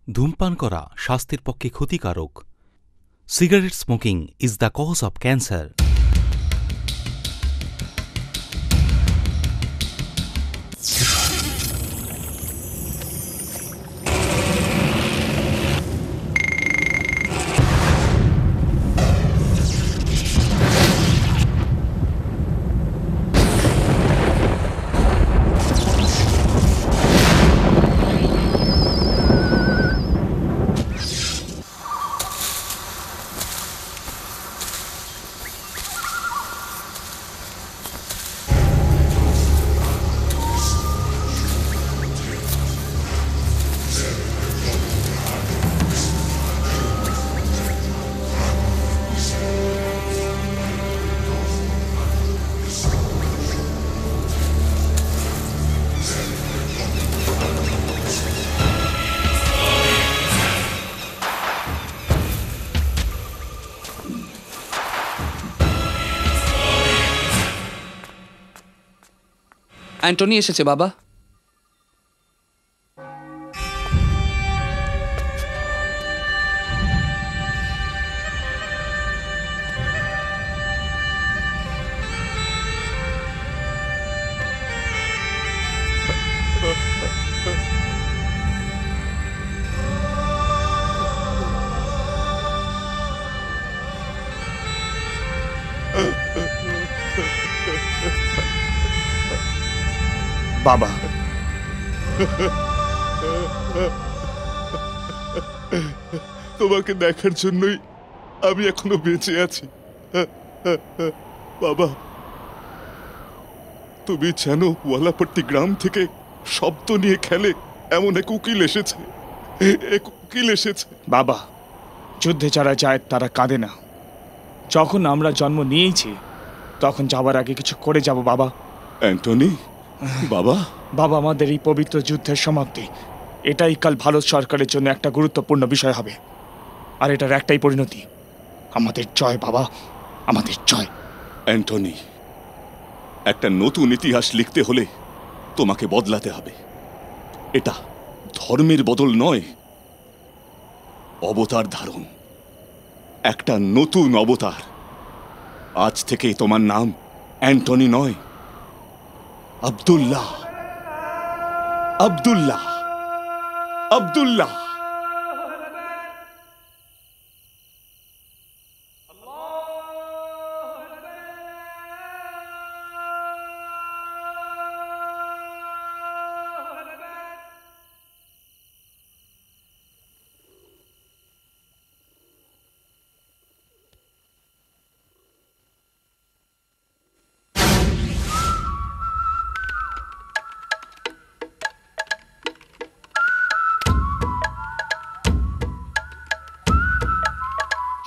ধূমপান করা স্বাস্থ্যের পক্ষে ক্ষতিকারক। Cigarette smoking is the cause of cancer. Antony এসেছে বাবা। বাবা, তোমাকে দেখার জন্যই আমি এখনো বেঁচে আছি। বাবা, তুমি জানো ওয়ালাপট্টি গ্রাম থেকে শব্দ নিয়ে খেলে এমন এক উকিল এসেছে। বাবা, যুদ্ধে যারা যায় তারা কাঁদে না। যখন আমরা জন্ম নিয়েছি তখন যাবার আগে কিছু করে যাব বাবা। অ্যান্টনি, বাবা বাবা, আমাদের এই পবিত্র যুদ্ধের সমাপ্তি এটাই কাল ভারত সরকারের জন্য একটা গুরুত্বপূর্ণ বিষয় হবে। আর এটার একটাই পরিণতি, আমাদের জয় বাবা, আমাদের জয়। অ্যান্টনি, একটা নতুন ইতিহাস লিখতে হলে তোমাকে বদলাতে হবে। এটা ধর্মের বদল নয়, অবতার ধারণ, একটা নতুন অবতার। আজ থেকে তোমার নাম অ্যান্টনি নয়, আব্দুল্লাহ। আব্দুল্লাহ, আব্দুল্লাহ।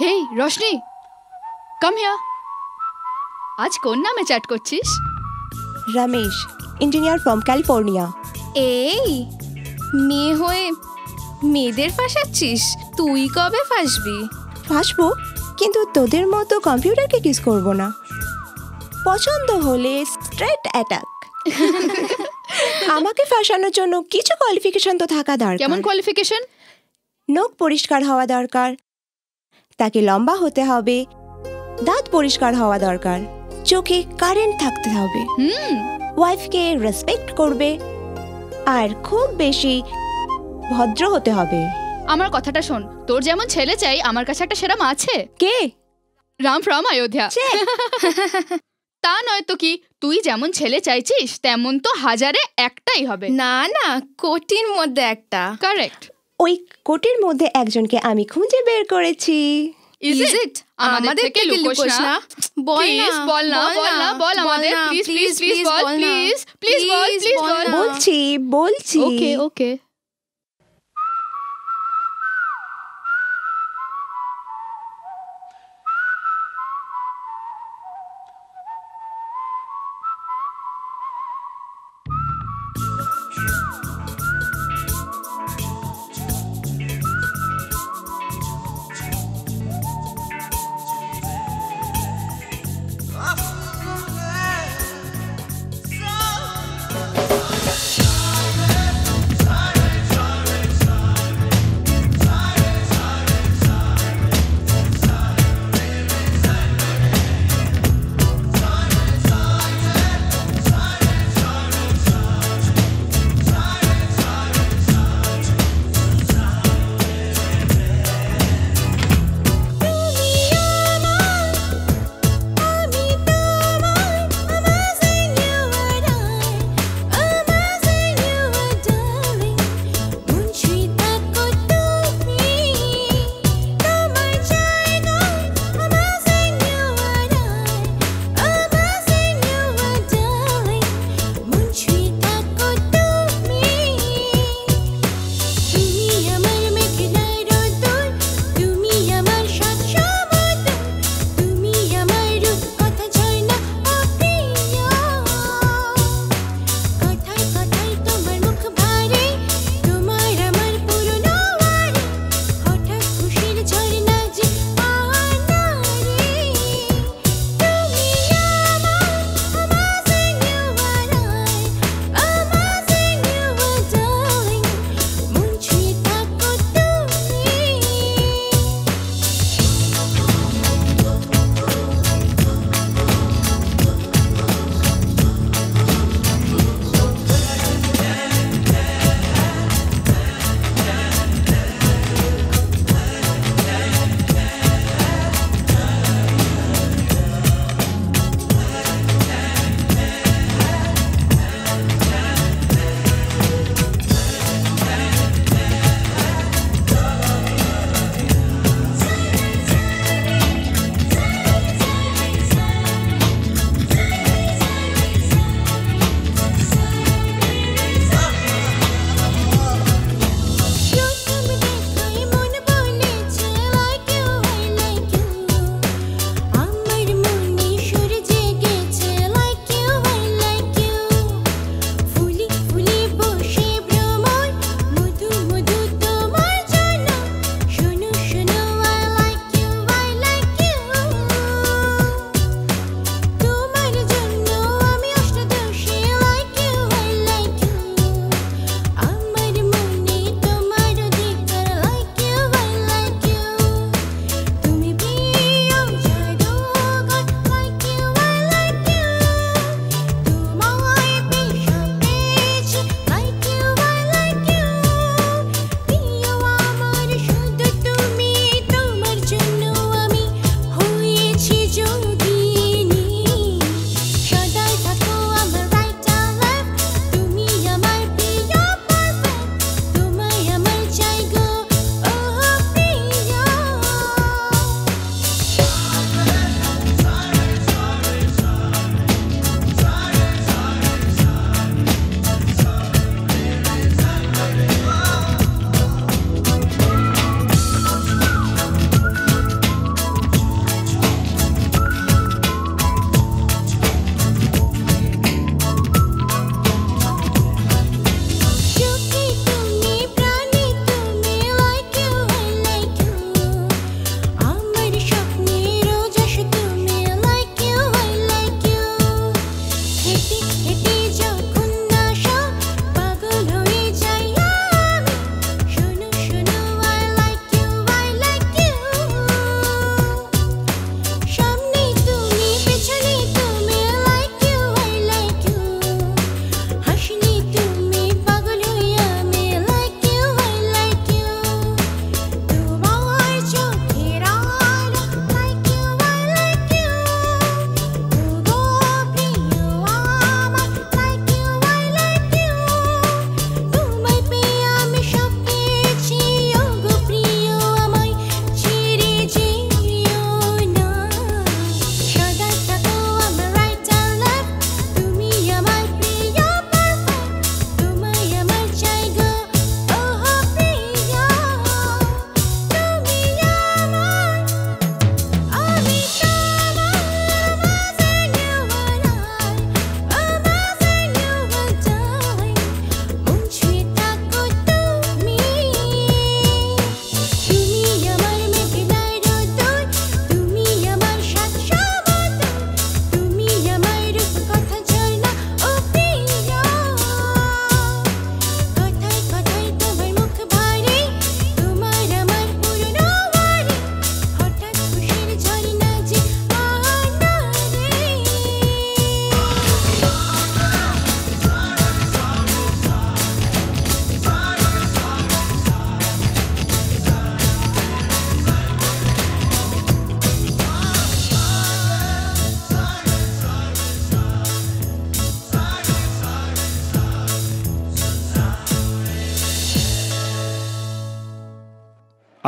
হেই রোশনি, কাম হিয়ার। আজ কোন নামে চ্যাট করছিস? Ramesh, engineer from California. এই মেয়ে হয়ে মেয়েদের ফাঁসাচ্ছিস? তুই কবে ফাঁসবি? ফাঁসবো, কিন্তু তোদের মতো কম্পিউটারকে কিস করব না। পছন্দ হলে স্ট্রেট অ্যাটাক। আমাকে ফাঁসানোর জন্য কিছু কোয়ালিফিকেশন তো থাকা দরকার। কেমন কোয়ালিফিকেশন? নখ পরিষ্কার হওয়া দরকার, তাকে লম্বা হতে হবে, দাঁত পরিষ্কার হওয়া দরকার, চোখে কারেন্ট থাকতে হবে, ওয়াইফকে রেসপেক্ট করবে, আর খুব বেশি ভদ্র হতে হবে। আমার কথাটা শোন, তোর যেমন ছেলে চাই আমার কাছে একটা সেরা মা আছে। কে? রাম ফ্রম অযোধ্যা। তা নয় তো কি, তুই যেমন ছেলে চাইছিস তেমন তো হাজারে একটাই হবে। না না, কোটির মধ্যে একটা। কারেক্ট। ওই কোটির মধ্যে একজনকে আমি খুঁজে বের করেছি। Is it? আমাদের থেকে লুকোস না। প্লিজ বল না, বল না, বল আমাদের। প্লিজ প্লিজ প্লিজ বল, প্লিজ প্লিজ বল, প্লিজ বল। বলছি। ওকে ওকে।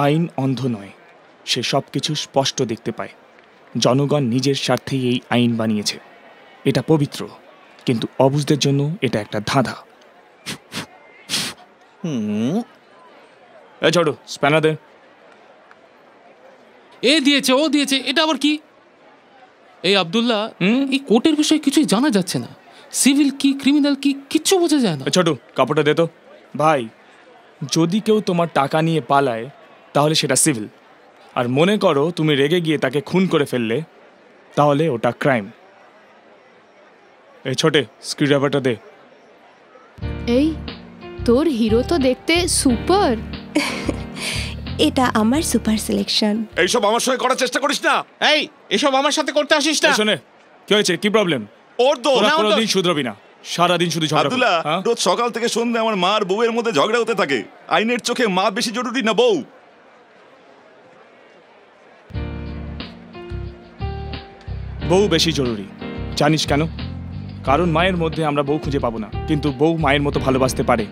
আইন অন্ধ নয়, সে সব কিছু স্পষ্ট দেখতে পায়। জনগণ নিজের স্বার্থেই এই আইন বানিয়েছে। এটা পবিত্র, কিন্তু অবুঝদের জন্য এটা একটা ধাঁধা। এ ছোট, স্প্যানার দে। এ দিয়েছে, ও দিয়েছে, এটা আবার কি? এই আব্দুল্লাহ, এই কোর্টের বিষয়ে কিছুই জানা যাচ্ছে না। সিভিল কি, ক্রিমিনাল কি, কিচ্ছু বোঝা যায় না। ছোট, কাপড়টা দে তো। ভাই, যদি কেউ তোমার টাকা নিয়ে পালায় তাহলে সেটা সিভিল, আর মনে করো তুমি রেগে গিয়ে তাকে খুন করে ফেললে, তাহলে ওটা ক্রাইম। এই ছোটে, স্ক্রুড্রাইভারটা দে। এই তোর হিরো তো দেখতে সুপার। এটা আমার সুপার সিলেকশন। এইসব আমার সঙ্গে করার চেষ্টা করিস না। এই এসব আমার সাথে করতে আসিস না। শোনে, কি হয়েছে, কি প্রবলেম? ওর দোষ। তোরা কোনোদিন শুধরবি না, সারাদিন শুধু ঝগড়া করবি। আব্দুল্লাহ, হ্যাঁ? রোজ সকাল থেকে সন্ধ্যে আমার মা আর বউয়ের মধ্যে ঝগড়া হতে থাকে। আইনের চোখে মা বেশি জরুরি না বউ? বউ বেশি জরুরি, জানিস কেন? কারণ মায়ের মধ্যে আমরা বউ খুঁজে পাবো না, কিন্তু বউ মায়ের মতো ভালোবাসতে পারে।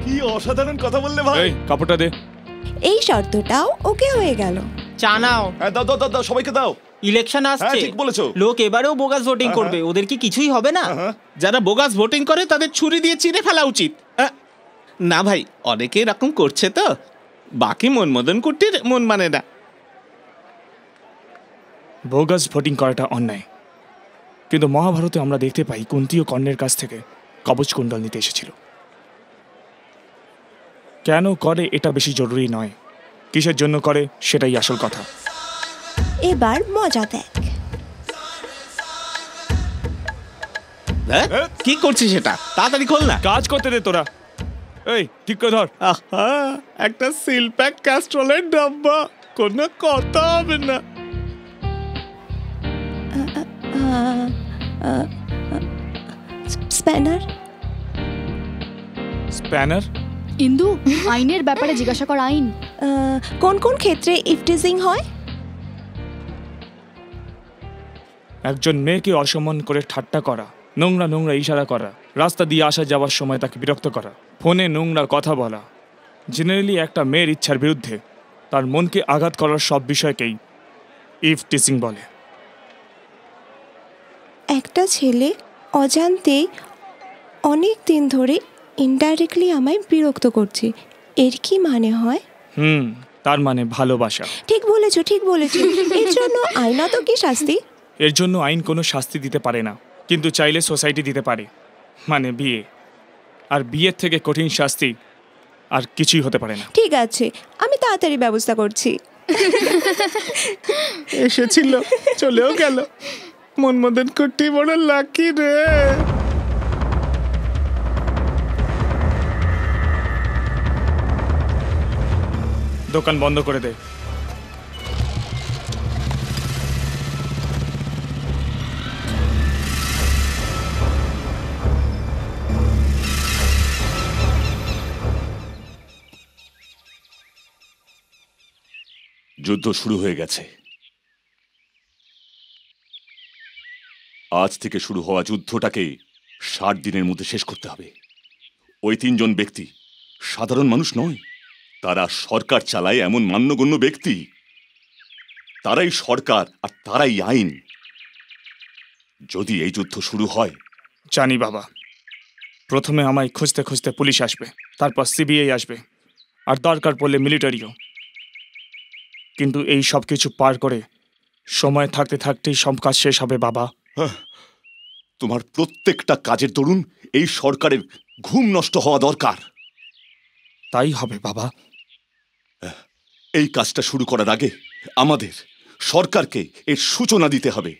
কি অসাধারণ কথা বললে ভাই। এই কাপড়টা দে। এই শর্তটাও ওকে হয়ে গেল। চা নাও। হ্যাঁ, দাও দাও দাও দাও, সবাইকে দাও। ইলেকশন হ্যাঁ, আসছে, ঠিক বলেছো। লোক এবারেও বোগাস ভোটিং করবে, ওদের কি কিছুই হবে না? যারা বোগাস ভোটিং করে তাদের ছুরি দিয়ে চিড়ে ফেলা উচিত। না ভাই, অনেকে এরকম করছে তো, বাকি মনমদন কুটির মন মানে না। বোগাস ভোটিং করাটা অন্যায়, কিন্তু মহাভারতে আমরা দেখতে পাই কুন্তী ও কর্ণের কাছ থেকে কবচ কুণ্ডল নিতে এসেছিল। কেন করে এটা বেশি জরুরি নয়, কিসের জন্য করে সেটাই আসল কথা। এবার মজা দেখ। কি করছিস সেটা? তাড়াতাড়ি খোল না। কাজ করতে দে তোরা। এই ঠিক করে ধর। আহা, একটা সিলপ্যাক ক্যাস্ট্রলের ডাব্বা, কোনো কথা হবে না। স্প্যানার। স্প্যানার? ইন্দু, আইনের ব্যাপারে জিজ্ঞাসা কর। আইন কোন কোন ক্ষেত্রে ইফটিজিং হয়? একজন মেয়েকে অসম্মান করে ঠাট্টা করা, নোংরা নোংরা ইশারা করা, রাস্তা দিয়ে আসা যাওয়ার সময় তাকে বিরক্ত করা, ফোনে নোংরা কথা বলা, জেনারেলি একটা মেয়ের ইচ্ছার বিরুদ্ধে তার মনকে আঘাত করার সব বিষয়কেই ইফটিজিং বলে। একটা ছেলে অজান্তেই অনেক দিন ধরে ইনডাইরেক্টলি আমায় বিরক্ত করছে, এর কি মানে হয়? তার মানে ভালোবাসা। ঠিক বলেছো, ঠিক বলেছো। এর জন্য আইনত কি শাস্তি? এর জন্য আইন কোনো শাস্তি দিতে পারে না, কিন্তু চাইলে সোসাইটি দিতে পারে, মানে বিয়ে। আর বিয়ের থেকে কঠিন শাস্তি আর কিছুই হতে পারে না। ঠিক আছে, আমি তাড়াতাড়ি ব্যবস্থা করছি। এসেছিল, চলেও গেল। মনমদন কুটি বড় লাকি রে। দোকান বন্ধ করে দে। যুদ্ধ শুরু হয়ে গেছে। আজ থেকে শুরু হওয়া যুদ্ধটাকে 60 দিনের মধ্যে শেষ করতে হবে। ওই 3 জন ব্যক্তি সাধারণ মানুষ নয়, তারা সরকার চালায় এমন মান্যগণ্য ব্যক্তি। তারাই সরকার আর তারাই আইন। যদি এই যুদ্ধ শুরু হয়, জানি বাবা, প্রথমে আমায় খুঁজতে খুঁজতে পুলিশ আসবে, তারপর সিবিআই আসবে, আর দরকার পড়লে মিলিটারিও। কিন্তু এই সব কিছু পার করে সময় থাকতে থাকতেই সব কাজ শেষ হবে বাবা। তোমার প্রত্যেকটা কাজের দরুন এই সরকারের ঘুম নষ্ট হওয়া দরকার। তাই হবে বাবা। এই কাজটা শুরু করার আগে আমাদের সরকারকে এর সূচনা দিতে হবে।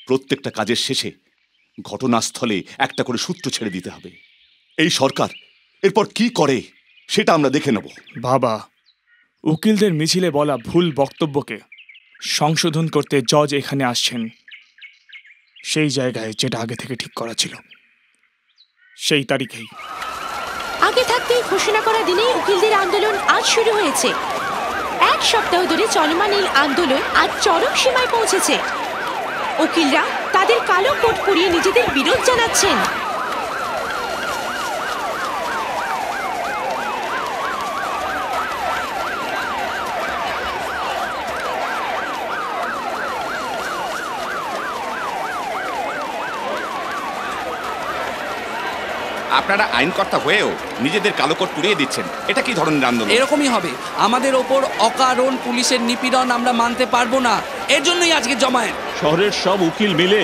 প্রত্যেকটা কাজের শেষে ঘটনাস্থলে একটা করে সূত্র ছেড়ে দিতে হবে। এই সরকার এরপর কি করে সেটা আমরা দেখে নেব। বাবা, উকিলদের মিছিলে বলা ভুল বক্তব্যকে সংশোধন করতে জজ এখানে আসছেন, সেই জায়গায় যেটা আগে থেকে ঠিক করা ছিল সেই তারিখেই। আগে থাকতেই ঘোষণা করা দিনেই উকিলদের আন্দোলন আজ শুরু হয়েছে। 1 সপ্তাহ ধরে চলমান এই আন্দোলন আজ চরম সীমায় পৌঁছেছে। উকিলরা তাদের কালো কোট পরিয়ে নিজেদের বিরোধ জানাচ্ছেন। আপনারা আইনকর্তা হয়েও নিজেদের কালো কোট পুড়িয়ে দিচ্ছেন, এটা কি ধরনের আন্দোলন? এরকমই হবে। আমাদের ওপর অকারণ পুলিশের নিপীড়ন আমরা মানতে পারবো না, এর জন্যই আজকে জমায়েত। শহরের সব উকিল মিলে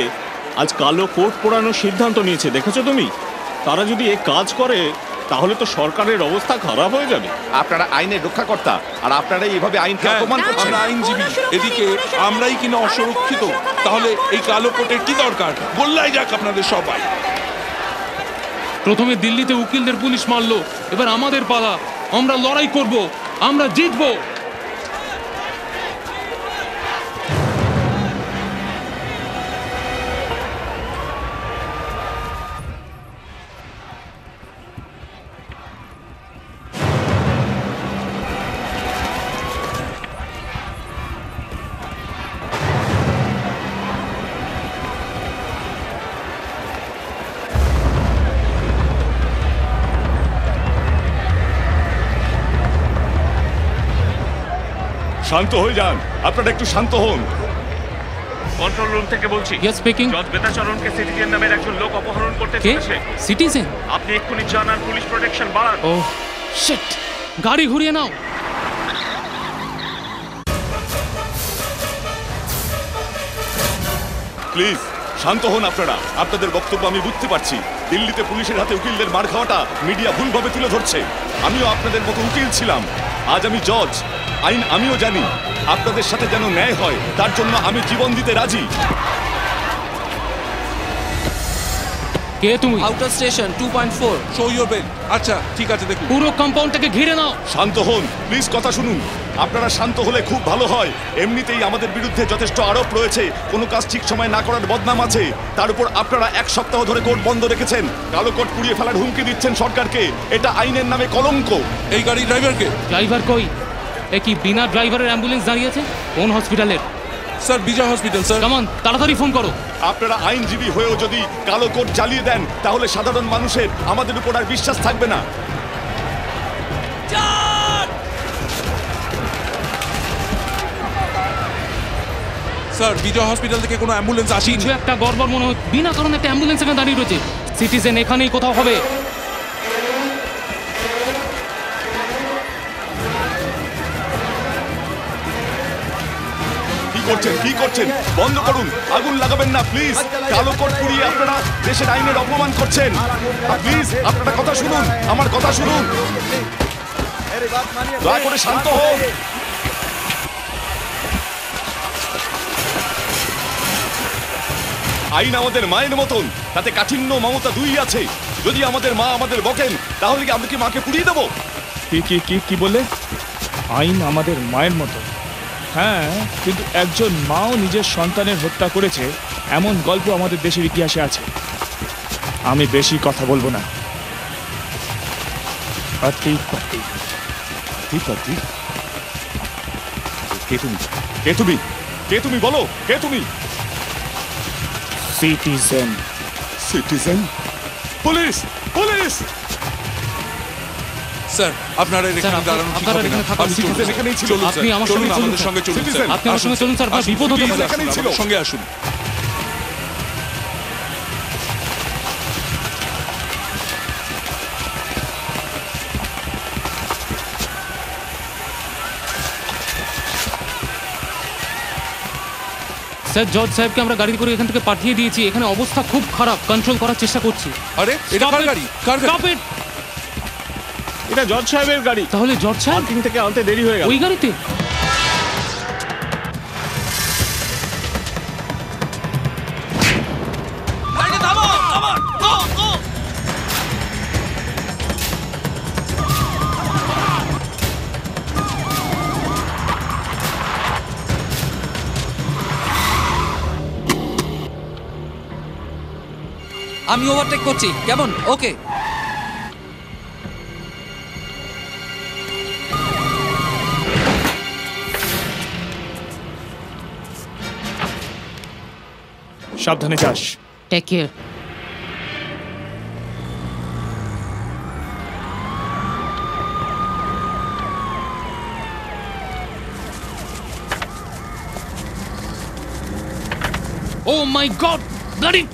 আজ কালো কোট পরানোর সিদ্ধান্ত নিয়েছে, দেখেছো তুমি? তারা যদি এই কাজ করে তাহলে তো সরকারের অবস্থা খারাপ হয়ে যাবে। আপনারা আইনের রক্ষাকর্তা আর আপনারা এইভাবে আইনকে অপমান করছেন। আমরা আইনজীবী, এদিকে আমরাই কিনা অসুরক্ষিত, তাহলে এই কালো কোটের কি দরকার? গোল্লাই যাক আপনাদের সবাই। প্রথমে দিল্লিতে উকিলদের পুলিশ মারলো, এবার আমাদের পালা। আমরা লড়াই করব, আমরা জিতবো। শান্ত হয়ে যান, আপনারা একটু শান্ত হন। কন্ট্রোল রুম থেকে বলছি। Yes speaking. জজ বেতাচরণকে সিটিজেন নামের একজন লোক অপহরণ করতে কে? চলেছে। সিটিজেন? আপনি এক্ষুনি যান আর পুলিশ প্রোটেকশন বাড়ান। ও শিট, গাড়ি ঘুরিয়ে নাও। প্লিজ শান্ত হন আপনারা। আপনাদের বক্তব্য আমি বুঝতে পারছি। দিল্লিতে পুলিশের হাতে উকিলদের মার খাওয়াটা মিডিয়া ভুলভাবে তুলে ধরছে। আমিও আপনাদের মতো উকিল ছিলাম, আজ আমি জজ। আইন আমিও জানি। আপনাদের সাথে যেন ন্যায় হয় তার জন্য আমি জীবন দিতে রাজি। কে তুমি? Outer station 2.4। Show your bell. আচ্ছা ঠিক আছে, দেখুন। পুরো কম্পাউন্ডটাকে ঘিরে নাও। শান্ত হন প্লিজ, কথা শুনুন। আপনারা শান্ত হলে খুব ভালো হয়। এমনিতেই আমাদের বিরুদ্ধে যথেষ্ট আরোপ রয়েছে, কোনো কাজ ঠিক সময় না করার বদনাম আছে। তার উপর আপনারা 1 সপ্তাহ ধরে কোর্ট বন্ধ রেখেছেন, কালো কোট পুড়িয়ে ফেলার হুমকি দিচ্ছেন সরকারকে। এটা আইনের নামে কলঙ্ক। এই গাড়ির ড্রাইভারকে? ড্রাইভার কই? এ কি বিনা ড্রাইভারের অ্যাম্বুলেন্স দাঁড়িয়ে আছে? কোন হসপিটালের? স্যার বিজয় হসপিটাল স্যার। কামান, তাড়াতাড়ি ফোন করো। আপনারা আইনজীবী হয়েও যদি কালো কোট জ্বালিয়ে দেন তাহলে সাধারণ মানুষের আমাদের উপর আর বিশ্বাস থাকবে না। স্যার বিজয় হসপিটাল থেকে কোনো অ্যাম্বুলেন্স আসেনি। কিছু একটা গড়বড় মনে হয়, বিনা কারণে একটা অ্যাম্বুলেন্স এখানে দাঁড়িয়ে রয়েছে। সিটিজেন এখানেই কোথাও হবে। কি করছেন? বন্ধ করুন, আগুন লাগাবেন না প্লিজ। কালো কোট পুড়িয়ে আপনারা দেশের আইনের অপমান করছেন। প্লিজ আপনারা কথা শুনুন, আমার কথা শুনুন। দয়া করে শান্ত হন। আইন আমাদের মায়ের মতন, তাতে কাঠিন্য মমতা দুই আছে। যদি আমাদের মা আমাদের বকেন তাহলে কি আমরা কি মাকে পুড়িয়ে দেবো? কি বলে? আইন আমাদের মায়ের মতো? হ্যাঁ, কিন্তু একজন মাও নিজের সন্তানের হত্যা করেছে এমন গল্প আমাদের দেশের ইতিহাসে আছে। আমি বেশি কথা বলবো না। কে তুমি বলো, কে তুমি? Citizen. Citizen? Police! Police! Sir আপনারা এখানে দাঁড়ানো ঠিক হবে না। আপনি আমার সঙ্গে আমাদের সঙ্গে চলুন স্যার। আপনি আমার সঙ্গে চলুন স্যার, আপনার বিপদ হতে পারে। আমাদের সঙ্গে আসুন। স্যার জজ সাহেবকে আমরা গাড়ি করে এখান থেকে পাঠিয়ে দিয়েছি। এখানে অবস্থা খুব খারাপ, কন্ট্রোল করার চেষ্টা করছি। আরে এটা কার গাড়ি? কার গাড়ি? এটা জজ সাহেবের গাড়ি। তাহলে জজ সাহেব পার্কিং থেকে আনতে দেরি হয়ে গেল। ওই গাড়িতে? আমি ওভারটেক করছি, কেমন? ওকে। সাবধানে যাস। Take care. Oh my God! Bloody!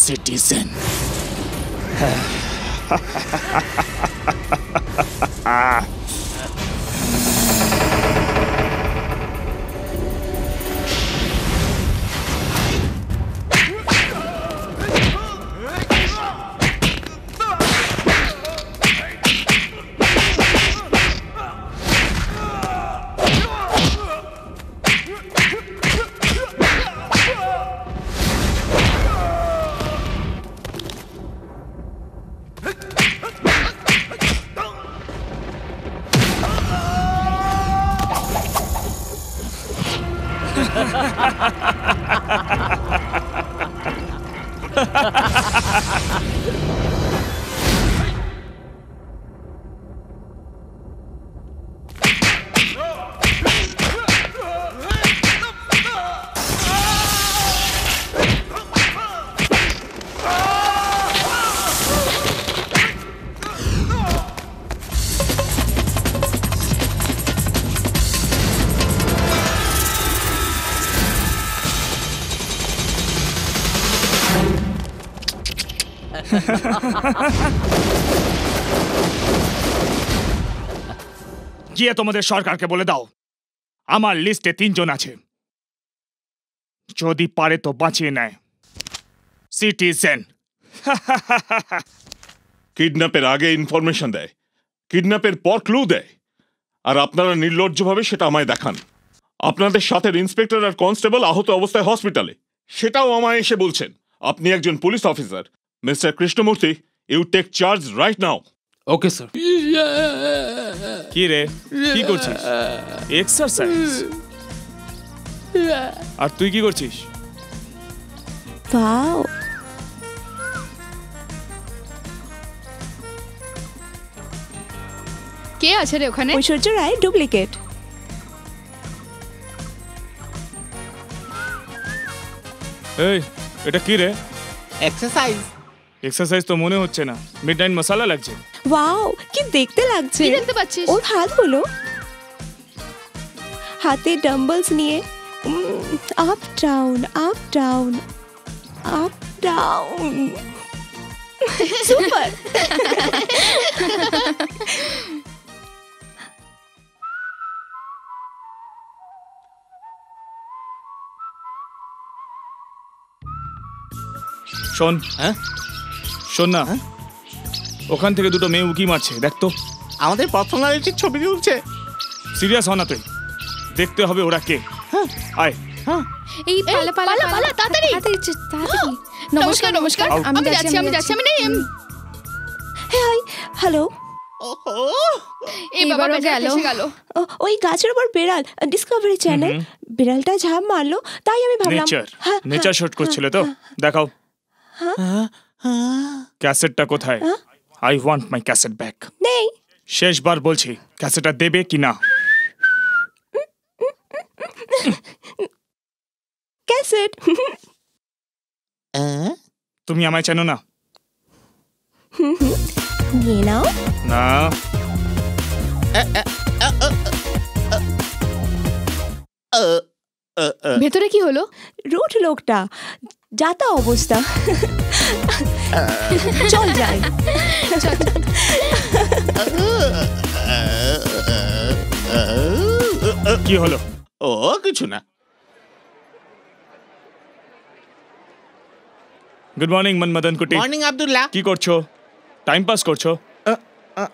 Citizen. গিয়ে তোমাদের সরকারকে বলে দাও আমার লিস্টে 3 জন আছে, যদি পারে তো বাঁচিয়ে নেয়। সিটিজেন। কিডন্যাপের আগে ইনফরমেশন দেয়, কিডন্যাপের পর ক্লু দেয়, আর আপনারা নির্লজ্জভাবে সেটা আমায় দেখান। আপনাদের সাথে ইন্সপেক্টর আর কনস্টেবল আহত অবস্থায় হসপিটালে, সেটাও আমায় এসে বলছেন। আপনি একজন police officer, mister Krishnamurthy, you take charge right now. Okay sir. কি রে, কি করছিস? এক্সারসাইজ। আর তুই কি করছিস? ওয়াও, কে আছে রে ওখানে? ঐশ্বর্য রায় ডুপ্লিকেট। এই, এটা কি রে? এক্সারসাইজ। এক্সারসাইজ তো মনে হচ্ছে না, মিডনাইট মশালা লাগছে। ওয়াও, কি দেখতে লাগছে। কি দেখতে পাচ্ছিস? ওর হাতগুলো, হাতে ডাম্বলস নিয়ে up down up down up down. Super. শোন, হ্যাঁ শোন না, ওখান থেকে দুটো মেয়ে উকি মারছে, দেখ তো। আমাদের পার্সোনালিটির ছবি তুলছে। সিরিয়াস হ না তুই, দেখতে হবে ওরা কে। আয়। এই পালা পালা পালা, তাড়াতাড়ি তাড়াতাড়ি। নমস্কার নমস্কার, আমি যাচ্ছি আমি নেই। Hi, hello. এই বাবা গেল। ওই গাছের উপর বেড়াল, ডিসকভারি চ্যানেল। বেড়ালটা ঝাঁপ মারলো, তাই আমি ভাবলাম নেচার শুট করছিল তো। দেখাও ক্যাসেটটা কোথায়? I want my cassette back. নেই। শেষবার বলছি, ক্যাসেটটা দেবে কি না? ক্যাসেট। তুমি আমায় চেনো না? নিয়ে নাও না। ভেতরে কি হলো? রুট লোকটা, যাতা অবস্থা। চল যাই। কি হলো? ও কিছু না। গুড মর্নিং মনমদন কুটি। মর্নিং আব্দুল্লাহ। কি করছো? টাইম পাস করছো?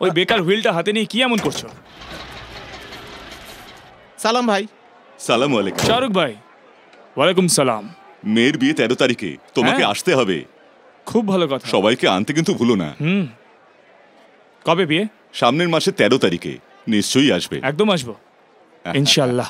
ওই বেকার হুইলটা হাতে নিয়ে কি এমন করছো? সালাম ভাই। সালাম আলাইকুম। শাহরুখ ভাই, ওয়ালাইকুম সালাম। মেয়ের বিয়ে 13 তারিখে, তোমাকে আসতে হবে। খুব ভালো কথা। সবাইকে আনতে কিন্তু ভুলো না। কবে বিয়ে? সামনের মাসে 13 তারিখে। নিশ্চয়ই আসবে। একদম আসবো, ইনশাআল্লাহ।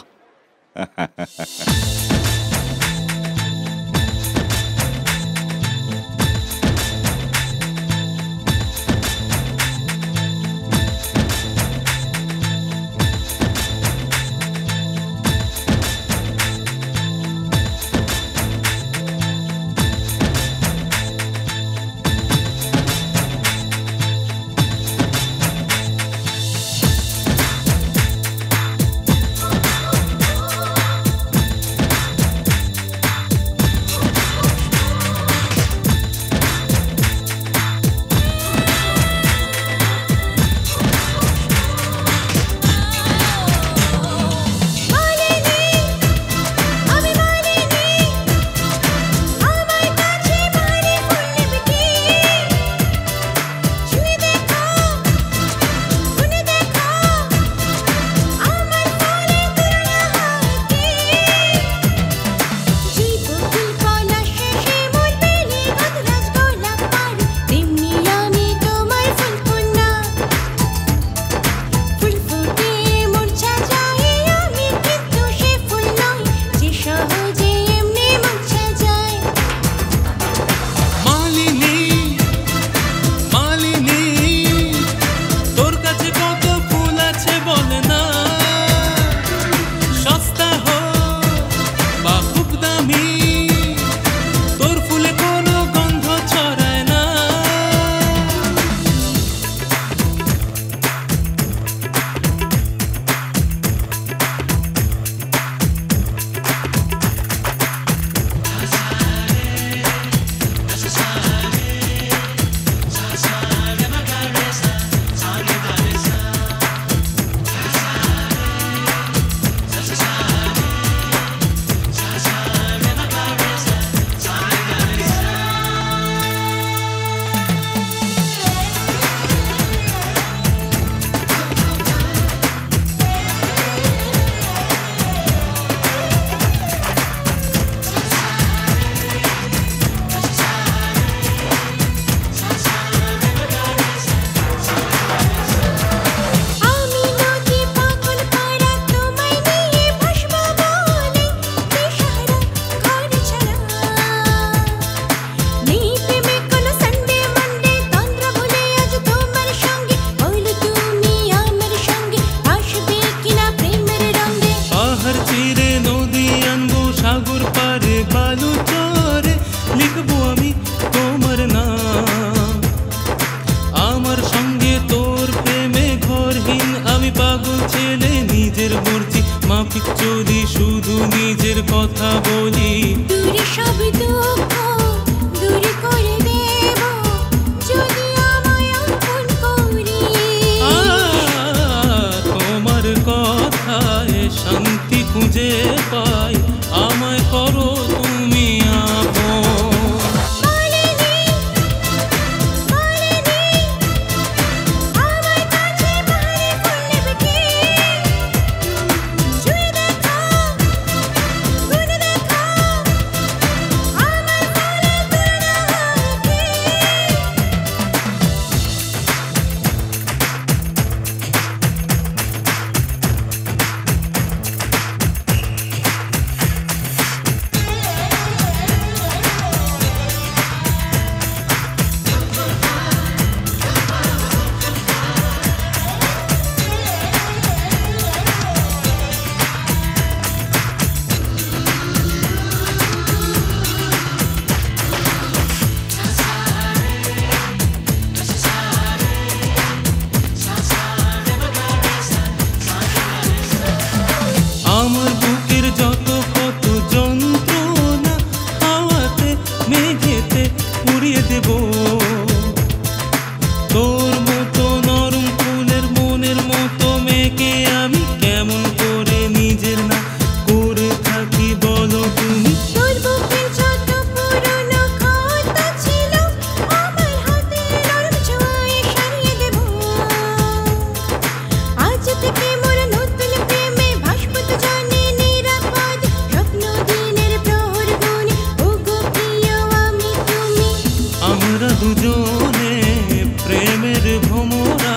ভ্রমরা,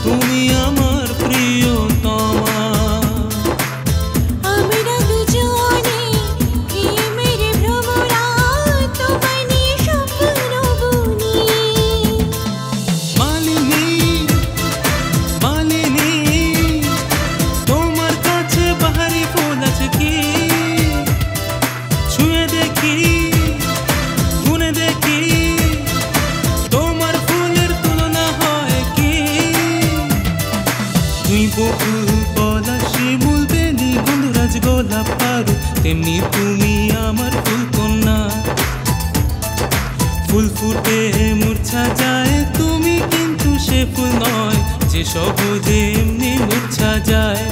তুমি আমার প্রিয়তমা। আমরা দুজনে প্রেমের ভ্রমরা, তোমায় নিয়ে স্বপ্ন বুনি। মালিনী, মালিনী, তোমার কাছে বাহারি ফুল আছে কি? ছুঁয়ে দেখি, গুনে দেখি, তোমার ফুলের তুলনা হয় কি? তুই বকুল, পলাশ, শিমুল, বেলি, গন্ধরাজ, গোলাপ, পারু, তেমনি তুমি আমার ফুলকন্যা। ফুল ফুটে মূর্ছা যায়, তুমি কিন্তু সে ফুল নয় যে সহজে এমনি মূর্ছা যায়।